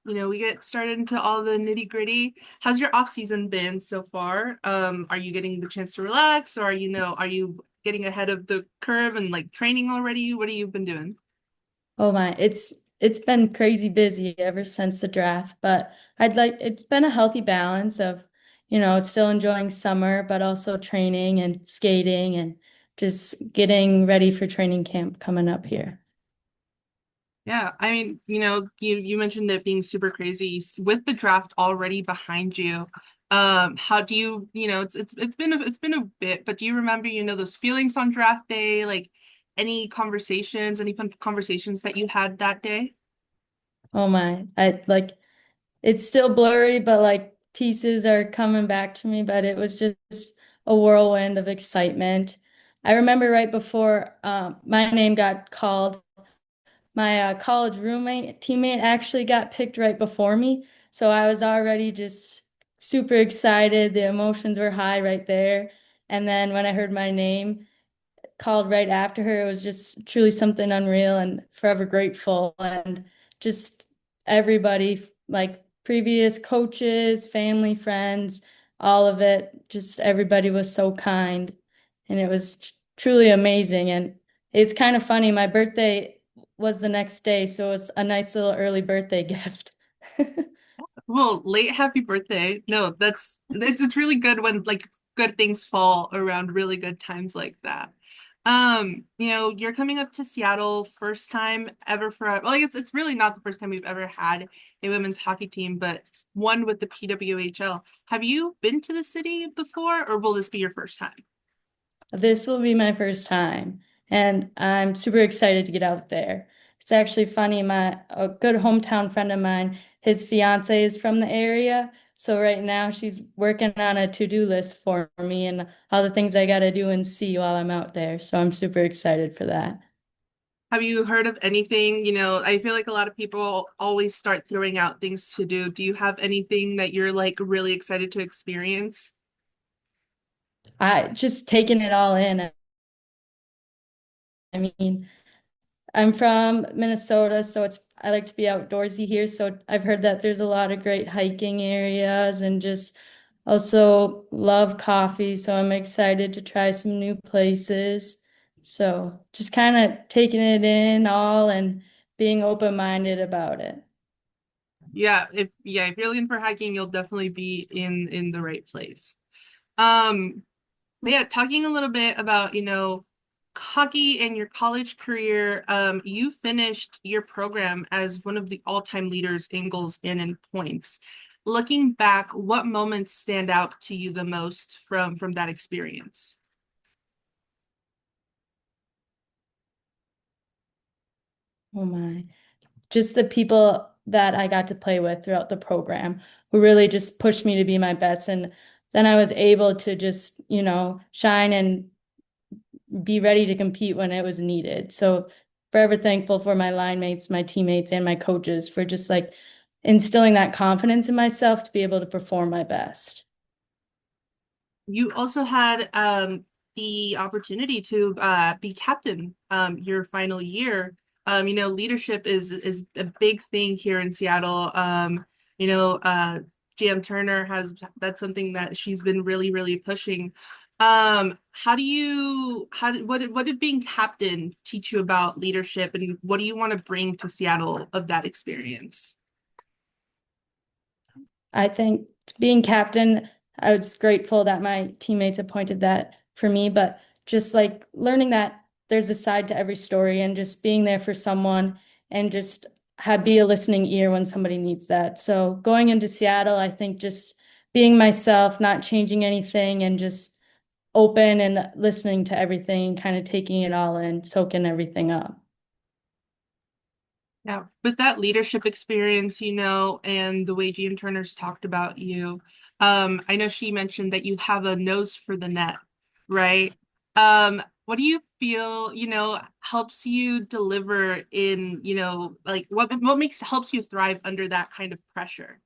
we get started into all the nitty-gritty. How's your off season been so far? Are you getting the chance to relax, or are you getting ahead of the curve and like training already? What have you been doing? Oh my, it's been crazy busy ever since the draft, but it's been a healthy balance of, still enjoying summer, but also training and skating and just getting ready for training camp coming up here. Yeah, I mean, you mentioned it being super crazy with the draft already behind you. How do it's been a bit, but do you remember, those feelings on draft day, like any fun conversations that you had that day? Oh my, I like it's still blurry, but like pieces are coming back to me, but it was just a whirlwind of excitement. I remember right before my name got called. My college roommate teammate actually got picked right before me, so I was already just super excited. The emotions were high right there. And then when I heard my name called right after her, it was just truly something unreal and forever grateful. And just everybody, like previous coaches, family, friends, all of it, just everybody was so kind. And it was truly amazing. And it's kind of funny. My birthday was the next day, so it was a nice little early birthday gift. Well, late happy birthday. No, it's really good when like good things fall around really good times like that. You're coming up to Seattle first time ever for well, I guess it's really not the first time we've ever had a women's hockey team, but it's one with the PWHL. Have you been to the city before, or will this be your first time? This will be my first time, and I'm super excited to get out there. It's actually funny, a good hometown friend of mine, his fiance is from the area, so right now she's working on a to-do list for me and all the things I got to do and see while I'm out there. So I'm super excited for that. Have you heard of anything? I feel like a lot of people always start throwing out things to do. Do you have anything that you're like really excited to experience? I just taking it all in. I mean, I'm from Minnesota, so I like to be outdoorsy here. So I've heard that there's a lot of great hiking areas and just also love coffee. So I'm excited to try some new places. So just kind of taking it in all and being open-minded about it. Yeah, if you're looking for hiking, you'll definitely be in the right place. Um, but yeah, talking a little bit about, hockey and your college career, you finished your program as one of the all-time leaders in goals and in points. Looking back, what moments stand out to you the most from that experience? Oh my. Just the people that I got to play with throughout the program who really just pushed me to be my best. And then I was able to just, shine and be ready to compete when it was needed. So forever thankful for my line mates, my teammates, and my coaches for just like instilling that confidence in myself to be able to perform my best. You also had the opportunity to be captain your final year. Leadership is a big thing here in Seattle. You know, uh, GM Turner has that's something that she's been really, really pushing. What did being captain teach you about leadership, and what do you want to bring to Seattle of that experience? I think being captain, I was grateful that my teammates appointed that for me, but just like learning that there's a side to every story and just being there for someone and just be a listening ear when somebody needs that. So going into Seattle, I think just being myself, not changing anything and just open and listening to everything, kind of taking it all in, soaking everything up. Yeah, with that leadership experience, and the way Jean Turner's talked about you, I know she mentioned that you have a nose for the net, right? What do you feel, helps you deliver in, like what makes helps you thrive under that kind of pressure?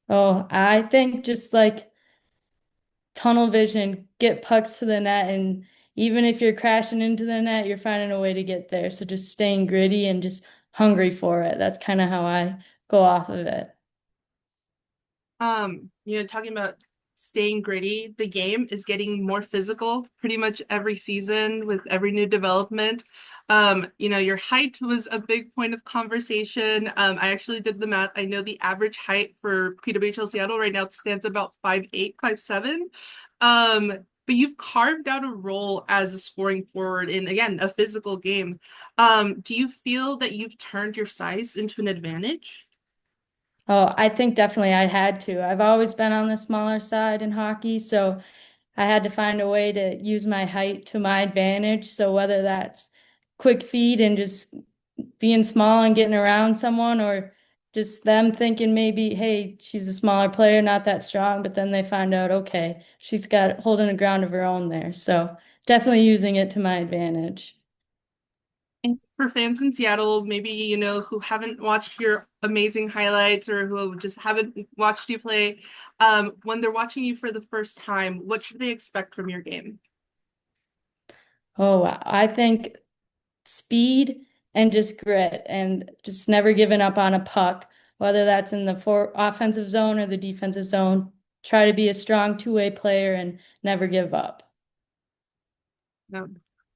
Oh, I think just like tunnel vision, get pucks to the net, and even if you're crashing into the net, you're finding a way to get there. So just staying gritty and just hungry for it. That's kind of how I go off of it. Talking about staying gritty, the game is getting more physical pretty much every season with every new development. Your height was a big point of conversation. I actually did the math. I know the average height for PWHL Seattle right now stands about 5'8", 5'7". Um, but you've carved out a role as a scoring forward in, again, a physical game. Do you feel that you've turned your size into an advantage? Oh, I think definitely I had to. I've always been on the smaller side in hockey, so I had to find a way to use my height to my advantage. So whether that's quick feet and just being small and getting around someone, or just them thinking maybe, hey, she's a smaller player, not that strong, but then they find out, okay, she's got holding a ground of her own there. So definitely using it to my advantage. And for fans in Seattle, maybe, who haven't watched your amazing highlights or who just haven't watched you play, when they're watching you for the first time, what should they expect from your game? Oh, wow. I think speed and just grit and just never giving up on a puck, whether that's in the offensive zone or the defensive zone. Try to be a strong two-way player and never give up. No,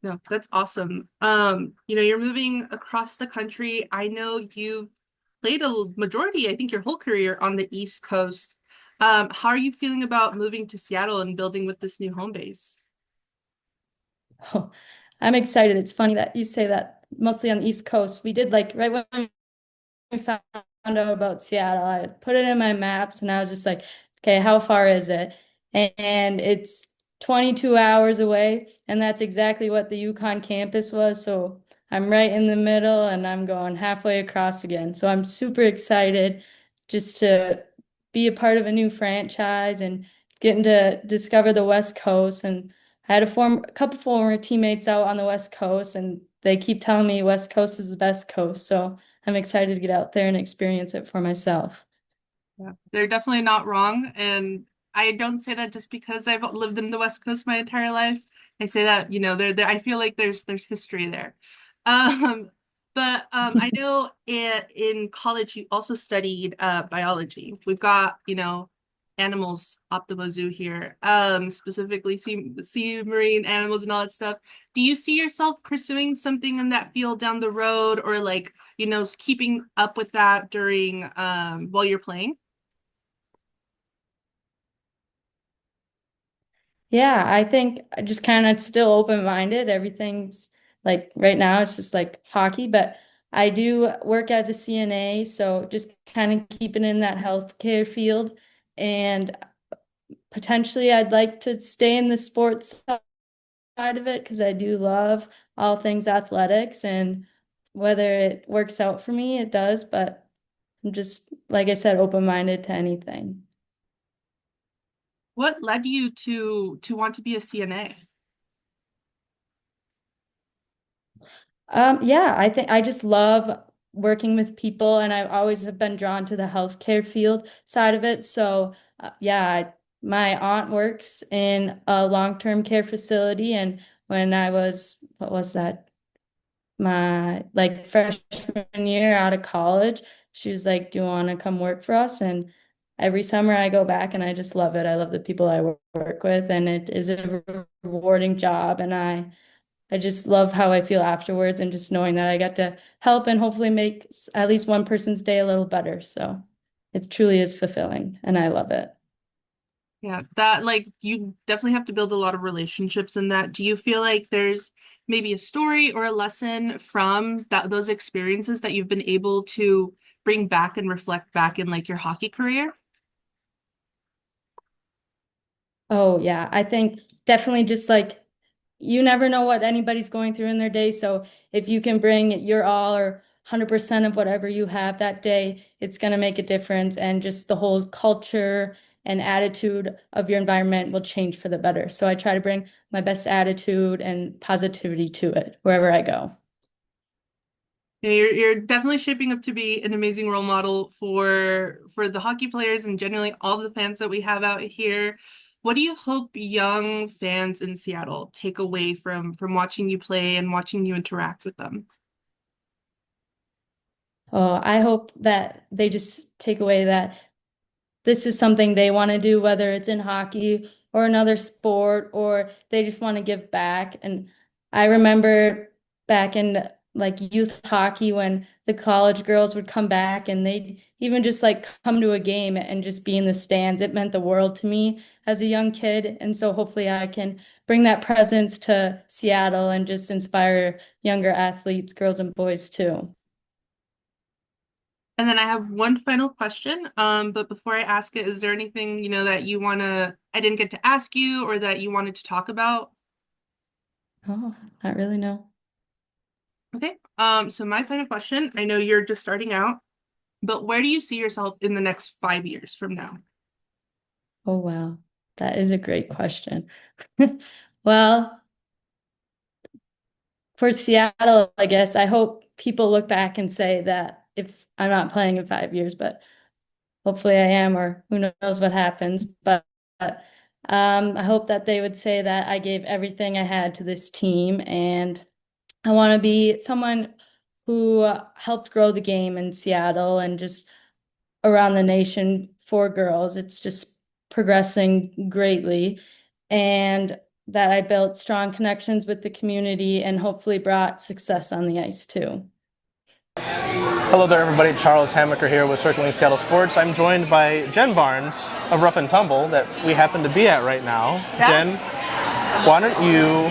no, that's awesome. You're moving across the country. I know you've played a majority, I think your whole career on the East Coast. How are you feeling about moving to Seattle and building with this new home base? Oh, I'm excited. It's funny that you say that, mostly on the East Coast. We did like right when we found out about Seattle, I put it in my maps and I was just like, okay, how far is it? And it's 22 hours away. And that's exactly what the UConn campus was. So I'm right in the middle and I'm going halfway across again. So I'm super excited just to be a part of a new franchise and getting to discover the West Coast. And I had a couple former teammates out on the West Coast, and they keep telling me West Coast is the best coast. So I'm excited to get out there and experience it for myself. Yeah, they're definitely not wrong. And I don't say that just because I've lived in the West Coast my entire life. I say that, there I feel like there's history there. Um, but I know in college you also studied biology. We've got, animals up the wazoo here, specifically sea marine animals and all that stuff. Do you see yourself pursuing something in that field down the road, or like, keeping up with that during while you're playing? Yeah, I think I just kind of still open-minded. Everything's like right now it's just like hockey, but I do work as a CNA, so just kind of keeping in that healthcare field. And potentially I'd like to stay in the sports side of it because I do love all things athletics, and whether it works out for me, it does, but I'm just, like I said, open-minded to anything. What led you to want to be a CNA? Yeah, I think I just love working with people, and I always have been drawn to the healthcare field side of it. So, yeah, my aunt works in a long-term care facility, and when I was, what was that, my like freshman year out of college, she was like, "Do you want to come work for us?" And every summer I go back, and I just love it. I love the people I work with, and it is a rewarding job, and I just love how I feel afterwards and just knowing that I got to help and hopefully make at least one person's day a little better. So it truly is fulfilling and I love it. Yeah, that like you definitely have to build a lot of relationships in that. Do you feel like there's maybe a story or a lesson from those experiences that you've been able to bring back and reflect back in like your hockey career? Oh, yeah. I think definitely just like you never know what anybody's going through in their day. So if you can bring your all or 100% of whatever you have that day, it's going to make a difference. And just the whole culture and attitude of your environment will change for the better. So I try to bring my best attitude and positivity to it wherever I go. Yeah, you're definitely shaping up to be an amazing role model for the hockey players and generally all the fans that we have out here. What do you hope young fans in Seattle take away from watching you play and watching you interact with them? Oh, I hope that they just take away that this is something they want to do, whether it's in hockey or another sport, or they just want to give back. And I remember back in like youth hockey when the college girls would come back and they'd even just like come to a game and just be in the stands. It meant the world to me as a young kid. And so hopefully I can bring that presence to Seattle and just inspire younger athletes, girls and boys too. And then I have one final question. But before I ask it, is there anything, that I didn't get to ask you or that you wanted to talk about? Oh, not really, no. Okay. So my final question, I know you're just starting out, but where do you see yourself in the next 5 years from now? Oh, wow. That is a great question. Well, for Seattle, I guess I hope people look back and say that if I'm not playing in 5 years, but hopefully I am, or who knows what happens. But I hope that they would say that I gave everything I had to this team, and I want to be someone who helped grow the game in Seattle and just around the nation for girls. It's just progressing greatly. And that I built strong connections with the community and hopefully brought success on the ice too. Hello there, everybody. Charles Hamaker here with Circling Seattle Sports. I'm joined by Jen Barnes of Rough and Tumble that we happen to be at right now. Yeah. Jen, why don't you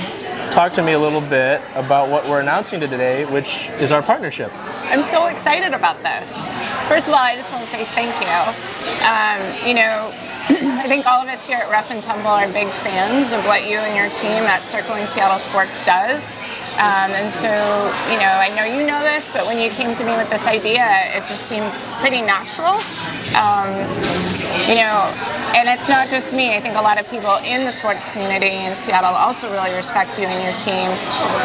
talk to me a little bit about what we're announcing today, which is our partnership. I'm so excited about this. First of all, I just want to say thank you. I think all of us here at Rough and Tumble are big fans of what you and your team at Circling Seattle Sports does. And so, I know you know this, but when you came to me with this idea, it just seemed pretty natural. And it's not just me. I think a lot of people in the sports community in Seattle also really respect you and your team.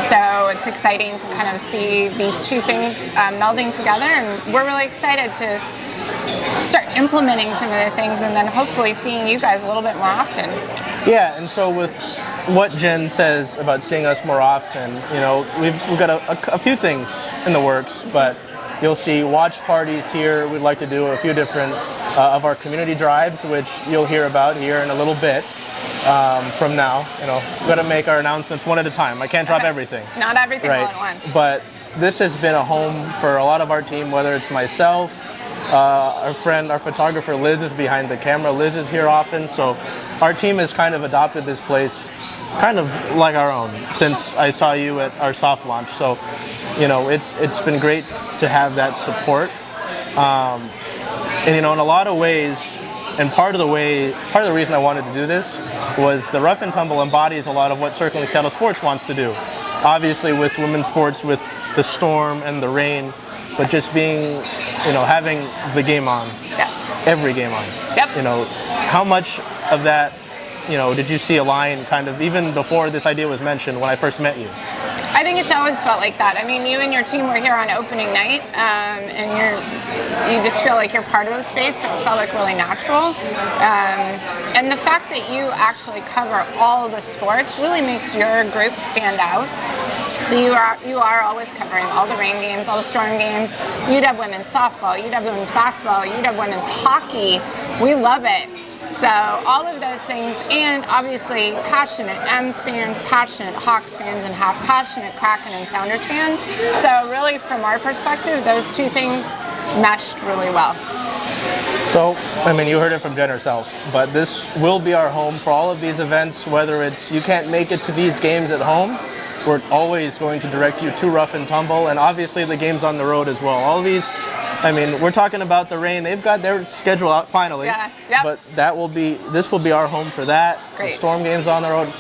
So it's exciting to kind of see these two things melding together, and we're really excited to start implementing some of the things and then hopefully seeing you guys a little bit more often. Yeah, and so with what Jen says about seeing us more often, we've got a few things in the works, but you'll see watch parties here. We'd like to do a few different of our community drives, which you'll hear about here in a little bit. From now, we've got to make our announcements one at a time. I can't drop everything. Not everything right. all at once. But this has been a home for a lot of our team, whether it's myself, our friend, our photographer Liz is behind the camera. Liz is here often, so our team has kind of adopted this place kind of like our own since I saw you at our soft launch. So, it's been great to have that support. And in a lot of ways, and part of the reason I wanted to do this was the Rough and Tumble embodies a lot of what Circling Seattle Sports wants to do. Obviously with women's sports, with the storm and the rain, but just being, having the game on, every game on. Yep. How much of that, did you see a line kind of even before this idea was mentioned when I first met you? I think it's always felt like that. I mean, you and your team were here on opening night, and you just feel like you're part of the space, so it felt like really natural. And the fact that you actually cover all of the sports really makes your group stand out. So you are always covering all the rain games, all the storm games. You'd have women's softball, you'd have women's basketball, you'd have women's hockey. We love it. So all of those things, and obviously passionate M's fans, passionate Hawks fans, and passionate Kraken and Sounders fans. So really, from our perspective, those two things meshed really well. So, you heard it from Jen herself, but this will be our home for all of these events, whether it's you can't make it to these games at home, we're always going to direct you to Rough and Tumble, and obviously the games on the road as well. All these, we're talking about the rain, they've got their schedule out finally, Yeah, yep. But this will be our home for that. Great. The storm games on the road,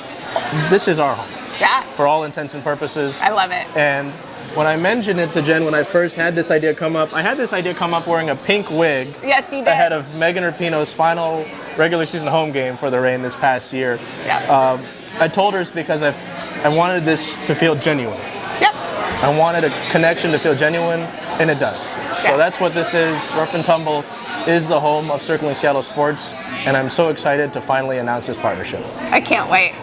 this is our home. Yeah. For all intents and purposes. I love it. And when I mentioned it to Jen when I first had this idea come up, I had this idea come up wearing a pink wig. Yes, you did. Ahead of Megan Rapinoe's final regular season home game for the Reign this past year. Yeah. I told her it's because I wanted this to feel genuine. Yep. I wanted a connection to feel genuine, and it does. So Yeah. that's what this is. Rough and Tumble is the home of Circling Seattle Sports, and I'm so excited to finally announce this partnership. I can't wait.